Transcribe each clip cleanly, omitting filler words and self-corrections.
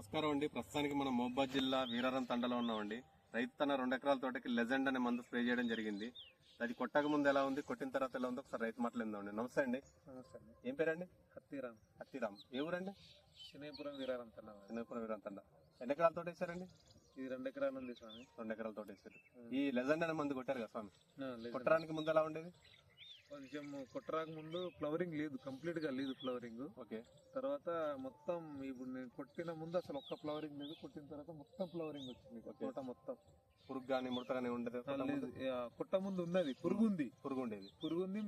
నమస్కారం అండి. ప్రస్తుతానికి మనం మహబూబాద్ జిల్లా వీరారం తండలో ఉన్నామండి. రైతు తన 2 ఎకరాల తోటకి లెజెండ్ అనే మందు స్ప్రే చేయడం జరిగింది. అది కొట్టక ముందు ఎలా ఉంది, కొట్టిన తర్వాత ఎలా ఉంది ఒకసారి రైతు మాట్లాడిందండి. నమస్తే అండి. నమస్తే అండి. ఏం పేరండి? హత్తిరామ్. హత్తిరామ్. ఏ ఊరండి? శనైపురం వీరారం తండ. చిన్నపురం వీరారం తండ. ఎన్ని ఎకరాల తోట వేసారండి? ఇది 2 ఎకరాలు ఉంది స్వామి. 2 ఎకరాల తోట వేసారు. ఈ లెజెండ్ అనే మందు కొట్టారు కదా స్వామి? లేదు. కొట్టడానికి ముందు ఎలా ఉండేది? కొంచెం కొట్టరాక ముందు ఫ్లవరింగ్ లేదు, కంప్లీట్ గా లేదు ఫ్లవరింగ్. ఓకే. తర్వాత మొత్తం ఇప్పుడు నేను కొట్టిన ముందు అసలు ఒక్క ఫ్లవరింగ్ లేదు, కొట్టిన తర్వాత మొత్తం ఫ్లవరింగ్ వచ్చింది తోట మొత్తం. పురుగు కానీ ముడత కానీ ఉండదు? లేదు, కొట్ట ముందు ఉన్నది పురుగు ఉంది. పురుగు ఉండేది. పురుగు ఉంది,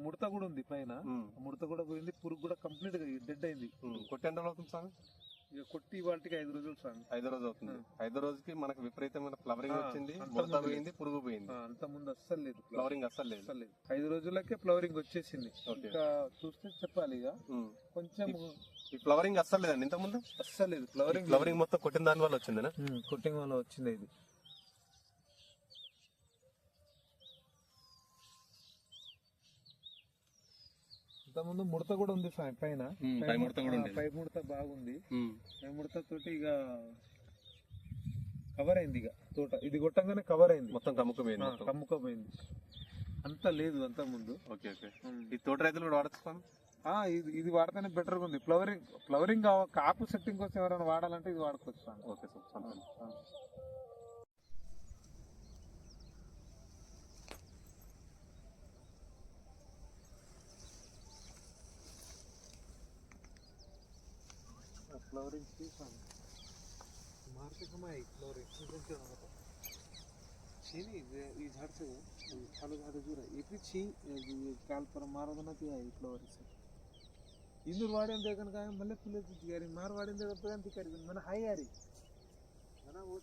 ముడత కూడా ఉంది పైన. ముడత కూడా పోయింది, పురుగు కూడా కంప్లీట్ గా డెడ్ అయింది. కొట్టి ఎన్ని రోజులు అవుతుంది స్వామి? ఇక కొట్టి వాటికి 5 రోజులు స్వామి. 5 రోజులు అవుతుంది. 5 రోజుకి మనకు విపరీతమైన ఫ్లవరింగ్ వచ్చింది, ముడత పోయింది, పురుగు పోయింది. అంత ముందు అస్సలు లేదు ఫ్లవరింగ్, అస్సలు లేదు. 5 రోజులకే ఫ్లవరింగ్ వచ్చేసింది. ఇంకా చూస్తే చెప్పాలి ఇక కొంచెం ఈ ఫ్లవరింగ్ అస్సలు లేదండి ఇంత ముందు? అస్సలు లేదు ఫ్లవరింగ్. ఫ్లవరింగ్ మొత్తం కొట్టిన దాని వల్ల వచ్చిందేనా? కొట్టింగ్ వల్ల వచ్చింది ఇది. ముందు ముడత కూడా ఉంది పైన. పై ముడత బాగుంది. పై ముడత తోటి ఇక కవర్ అయింది ఇక తోట. ఇది కొట్టంగానే కవర్ అయింది, మొత్తం కమ్ముకపోయింది. అంత లేదు అంత ముందు. Okay okay. ఈ తోట రైతులు కూడా వాడచ్చు. ఇది వాడితేనే బెటర్ గా ఉంది. ఫ్లవరింగ్ కాపు సెట్టింగ్ కోసం ఎవరైనా వాడాలంటే ఇది వాడుకోవచ్చు. Okay sir. फ्लावरिंग मारते कमाई फ्लावरिंग छीनी ये झाड़ से चालू झाड़ दूर है ये छी काल पर मारो ना ते आई फ्लावरिंग से इंदूर वाड़े देखन का मल्ले फुले गारी मार वाड़े देखन तो अंति करी मन हाई यारी है ना वो